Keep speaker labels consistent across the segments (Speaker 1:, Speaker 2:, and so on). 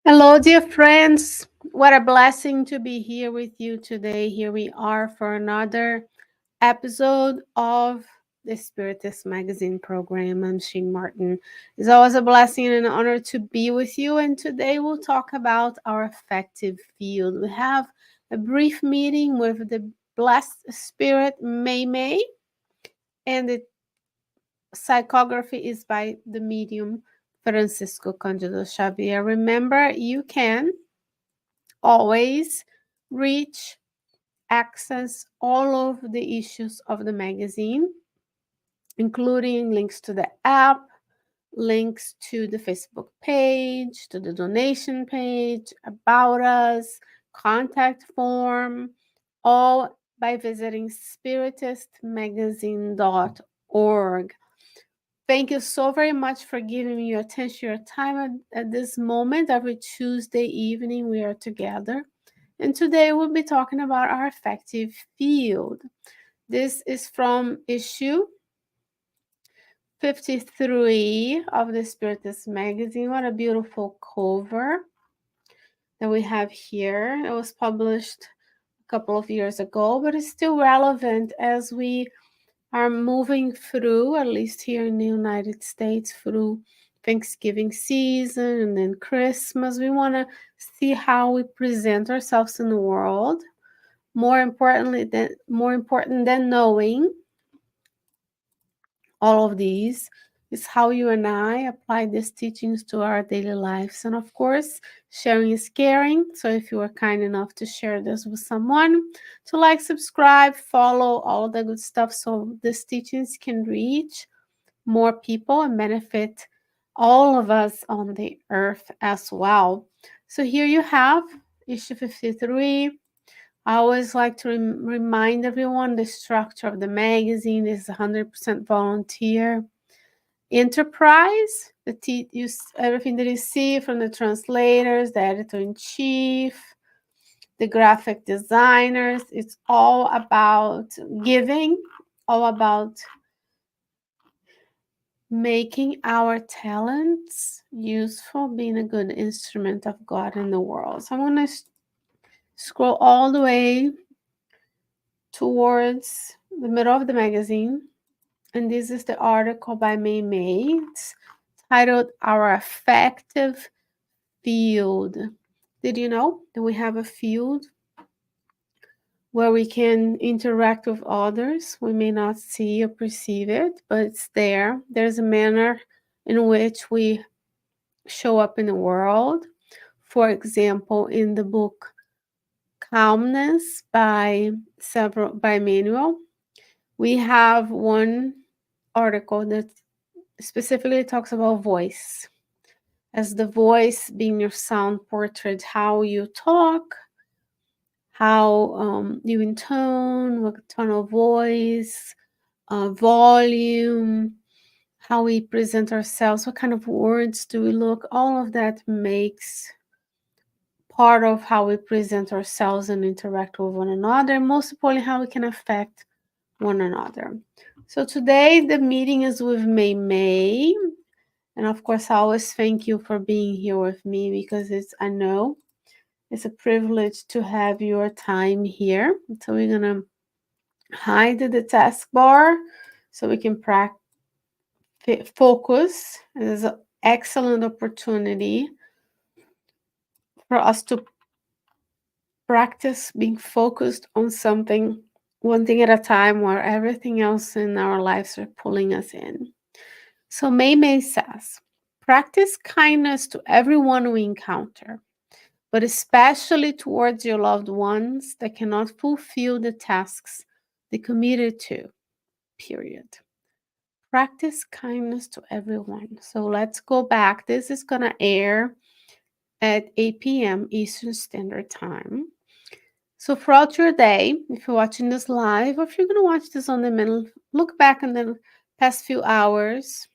Speaker 1: Hello, dear friends. What a blessing to be here with you today. Here we are for another episode of the Spiritist magazine program. I'm Shane Martin. It's always a blessing and an honor to be with you. And today we'll talk about our affective field. We have a brief meeting with the blessed spirit Meimei, and the psychography is by the medium Francisco Candido Xavier. Remember, you can always reach, access all of the issues of the magazine, including links to the app, links to the Facebook page, to the donation page, about us, contact form, all by visiting spiritistmagazine.org. Thank you so very much for giving me your attention, your time at this moment. Every Tuesday evening, we are together. And today we'll be talking about our affective field. This is from issue 53 of the Spiritist magazine. What a beautiful cover that we have here. It was published a couple of years ago, but it's still relevant as we are moving through, at least here in the United States, through Thanksgiving season and then Christmas. We want to see how we present ourselves in the world. More important than knowing all of these is how you and I apply these teachings to our daily lives. And of course, sharing is caring. So if you are kind enough to share this with someone, to like, subscribe, follow, all the good stuff, so these teachings can reach more people and benefit all of us on the earth as well. So here you have issue 53. I always like to remind everyone the structure of the magazine is 100% volunteer enterprise. Everything that you see from the translators, the editor-in-chief, the graphic designers, it's all about giving, all about making our talents useful, being a good instrument of God in the world. So I'm going to scroll all the way towards the middle of the magazine, and this is the article by Meimei. It's titled Our Affective Field. Did you know that we have a field where we can interact with others? We may not see or perceive it, but it's there. There's a manner in which we show up in the world. For example, in the book Calmness by Manuel, we have one article that specifically talks about voice, as the voice being your sound portrait, how you talk, how you intone, what tone of voice, volume, how we present ourselves, what kind of words do we look, all of that makes part of how we present ourselves and interact with one another, most importantly, how we can affect one another. So today the meeting is with Meimei. And of course, I always thank you for being here with me, because I know it's a privilege to have your time here. So we're gonna hide the taskbar so we can focus. It's an excellent opportunity for us to practice being focused on something, one thing at a time, where everything else in our lives are pulling us in. So Meimei says, practice kindness to everyone we encounter, but especially towards your loved ones that cannot fulfill the tasks they committed to, period. Practice kindness to everyone. So let's go back. This is going to air at 8 p.m. Eastern Standard Time. So throughout your day, if you're watching this live, or if you're going to watch this on demand, look back in the past few hours.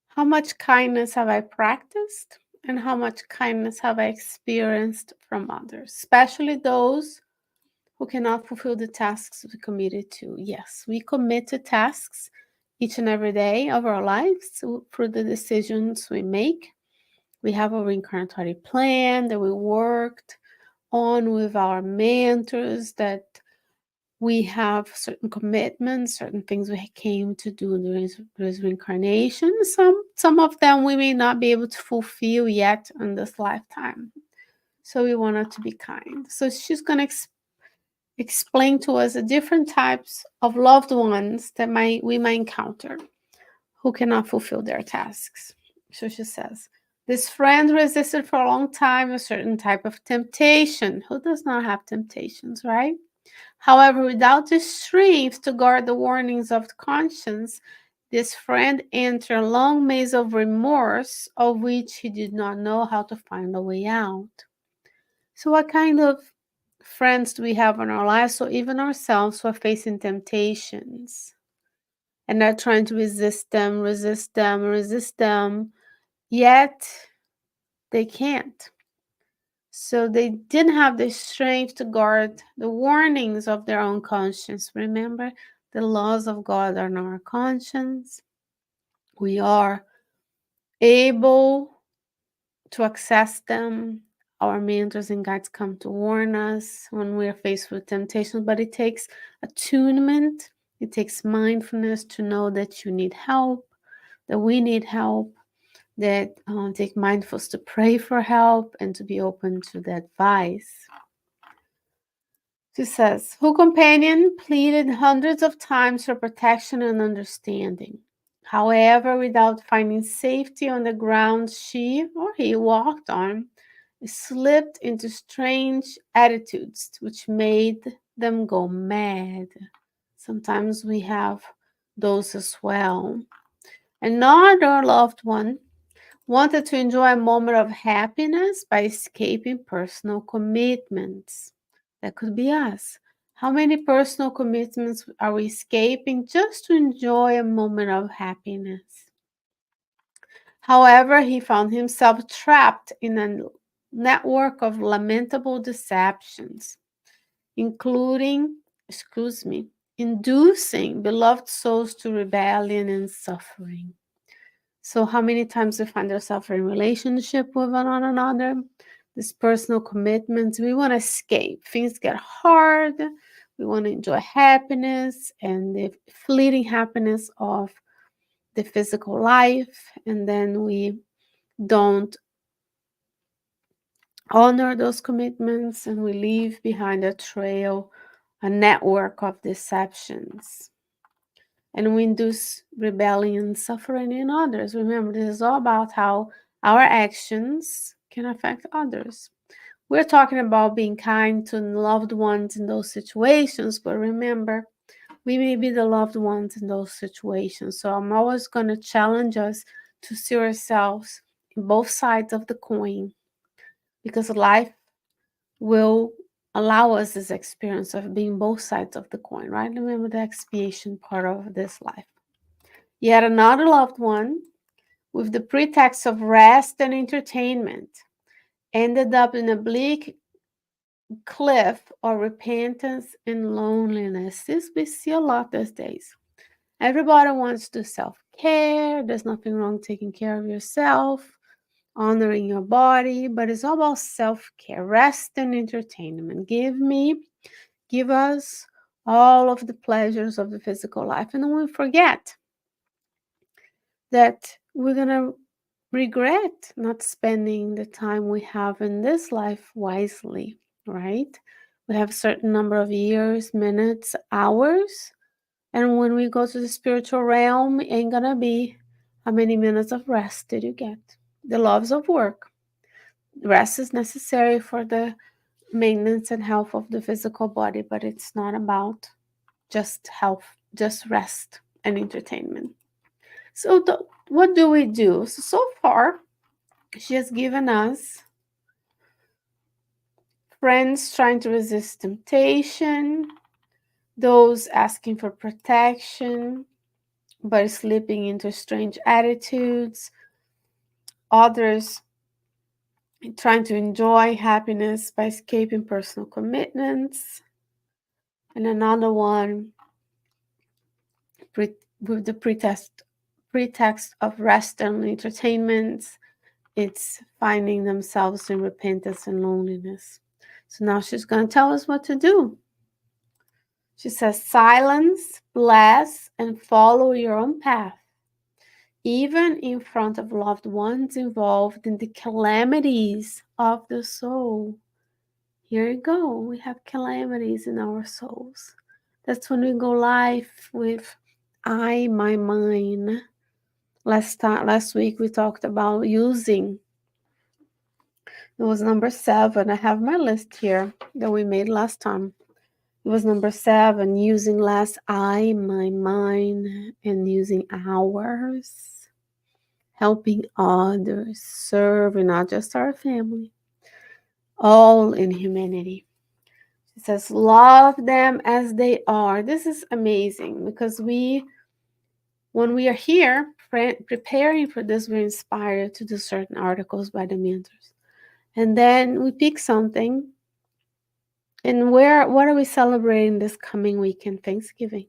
Speaker 1: How much kindness have I practiced, and how much kindness have I experienced from others, especially those who cannot fulfill the tasks we committed to? Yes, we commit to tasks each and every day of our lives through the decisions we make. We have a reincarnatory plan that we worked on with our mentors, that we have certain commitments, certain things we came to do during this reincarnation. Some of them we may not be able to fulfill yet in this lifetime. So we want her to be kind. So she's going to explain to us the different types of loved ones that we might encounter who cannot fulfill their tasks. So she says, this friend resisted for a long time a certain type of temptation. Who does not have temptations, right? However, without the strength to guard the warnings of the conscience, this friend entered a long maze of remorse of which he did not know how to find a way out. So what kind of friends do we have in our lives? So even ourselves who are facing temptations and are trying to resist them, yet they can't. So they didn't have the strength to guard the warnings of their own conscience. Remember, the laws of God are in our conscience. We are able to access them. Our mentors and guides come to warn us when we are faced with temptation, but it takes attunement. It takes mindfulness to know that you need help, that we need help, that take mindfulness to pray for help and to be open to the advice. She says, whose companion pleaded hundreds of times for protection and understanding. However, without finding safety on the ground she or he walked on, slipped into strange attitudes which made them go mad. Sometimes we have those as well. Another loved one wanted to enjoy a moment of happiness by escaping personal commitments. That could be us. How many personal commitments are we escaping just to enjoy a moment of happiness? However, he found himself trapped in a network of lamentable deceptions, including, inducing beloved souls to rebellion and suffering. So how many times we find ourselves in relationship with one another, this personal commitments, we want to escape. Things get hard. We want to enjoy happiness and the fleeting happiness of the physical life. And then we don't honor those commitments and we leave behind a trail, a network of deceptions. And we induce rebellion, suffering in others. Remember, this is all about how our actions can affect others. We're talking about being kind to loved ones in those situations, but remember, we may be the loved ones in those situations. So I'm always going to challenge us to see ourselves in both sides of the coin, because life will allow us this experience of being both sides of the coin, right? Remember the expiation part of this life. Yet another loved one, with the pretext of rest and entertainment, ended up in a bleak cliff of repentance and loneliness. This we see a lot these days. Everybody wants to self-care. There's nothing wrong taking care of yourself, honoring your body, but it's all about self-care, rest and entertainment. Give us all of the pleasures of the physical life. And then we forget that we're going to regret not spending the time we have in this life wisely, right? We have a certain number of years, minutes, hours. And when we go to the spiritual realm, it ain't going to be how many minutes of rest did you get? The laws of work. Rest is necessary for the maintenance and health of the physical body, but it's not about just health, just rest and entertainment. So what do we do? So far, she has given us friends trying to resist temptation, those asking for protection but slipping into strange attitudes, others trying to enjoy happiness by escaping personal commitments, and another one with the pretext of rest and entertainment it's finding themselves in repentance and loneliness. So now she's going to tell us what to do. She says, silence, bless, and follow your own path, even in front of loved ones involved in the calamities of the soul. Here you go. We have calamities in our souls. That's when we go live with I, my mind. Last week we talked about using. It was number 7. I have my list here that we made last time. It was number 7, using less I, my mind, and using ours, helping others, serving not just our family, all in humanity. It says, love them as they are. This is amazing because when we are here preparing for this, we're inspired to do certain articles by the mentors. And then we pick something. And what are we celebrating this coming weekend, Thanksgiving?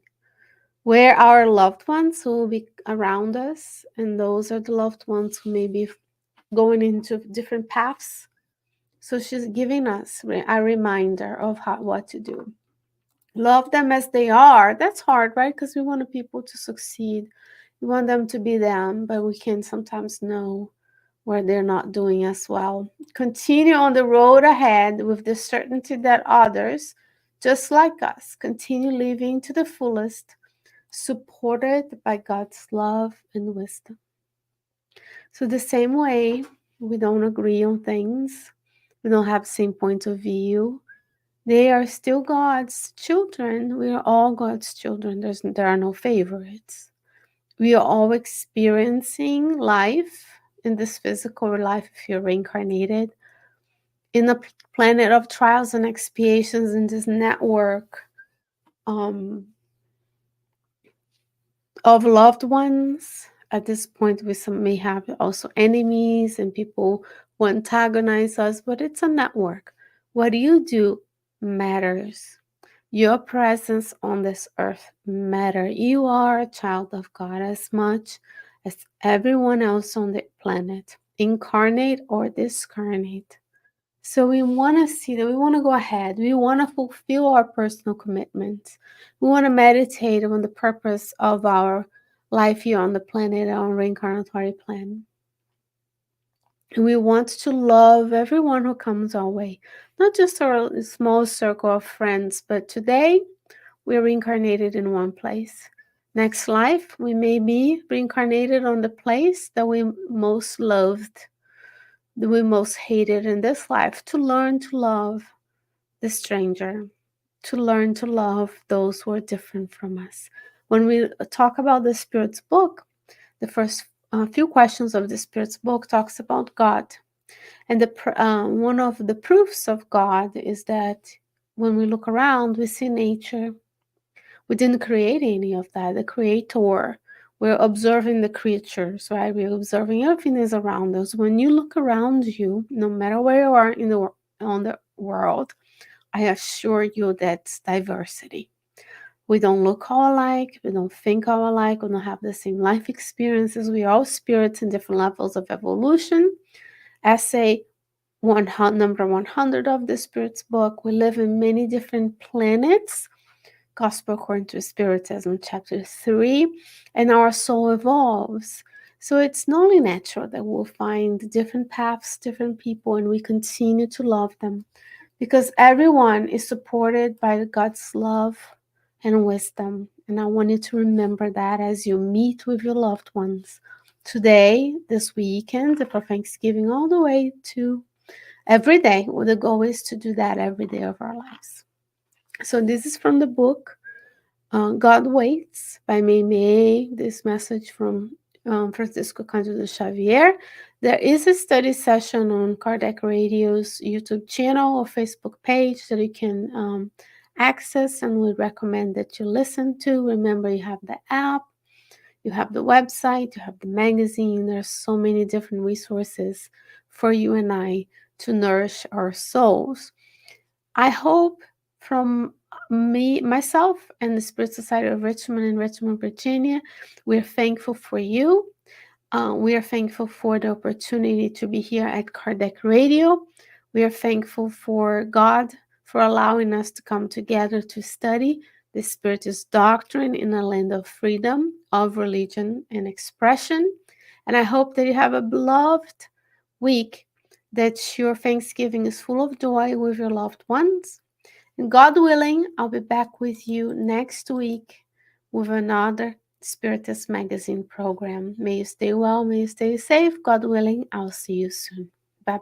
Speaker 1: Where our loved ones who will be around us, and those are the loved ones who may be going into different paths. So she's giving us a reminder of what to do. Love them as they are. That's hard, right? Because we want people to succeed. We want them to be them, but we can sometimes know where they're not doing as well. Continue on the road ahead with the certainty that others, just like us, continue living to the fullest, supported by God's love and wisdom. So, the same way we don't agree on things, we don't have the same point of view, they are still God's children. We are all God's children. There are no favorites. We are all experiencing life in this physical life, if you're reincarnated, in a planet of trials and expiations, in this network of loved ones. At this point, we may have also enemies and people who antagonize us, but it's a network. What you do matters. Your presence on this earth matters. You are a child of God as much as everyone else on the planet, incarnate or discarnate. So we want to see that, we want to go ahead. We want to fulfill our personal commitments. We want to meditate on the purpose of our life here on the planet, our reincarnatory plan. And we want to love everyone who comes our way, not just our small circle of friends, but today we're reincarnated in one place. Next life, we may be reincarnated on the place that we most loved, that we most hated in this life, to learn to love the stranger, to learn to love those who are different from us. When we talk about the Spirit's book, the first few questions of the Spirit's book talks about God. And one of the proofs of God is that when we look around, we see nature. We didn't create any of that. The Creator. We're observing the creatures, right? We're observing everything is around us. When you look around you, no matter where you are on the world, I assure you that's diversity. We don't look all alike. We don't think all alike. We don't have the same life experiences. We are all spirits in different levels of evolution. Essay number 100 of the Spirit's book. We live in many different planets. Gospel according to Spiritism, chapter 3. And our soul evolves. So it's not only natural that we'll find different paths, different people, and we continue to love them, because everyone is supported by God's love and wisdom. And I want you to remember that as you meet with your loved ones today, this weekend, for Thanksgiving, all the way to every day. Well, the goal is to do that every day of our lives. So this is from the book God Waits by Meimei. This message from Francisco Cândido Xavier. There is a study session on Kardec Radio's YouTube channel or Facebook page that you can access, and we recommend that you listen to. Remember, you have the app, you have the website, you have the magazine. There's so many different resources for you and I to nourish our souls. I hope from myself, and the Spirit Society of Richmond in Richmond, Virginia, we're thankful for you. We are thankful for the opportunity to be here at Kardec Radio. We are thankful for God for allowing us to come together to study the Spiritist doctrine in a land of freedom, of religion and expression. And I hope that you have a beloved week, that your Thanksgiving is full of joy with your loved ones. And God willing, I'll be back with you next week with another Spiritist Magazine program. May you stay well, may you stay safe. God willing, I'll see you soon.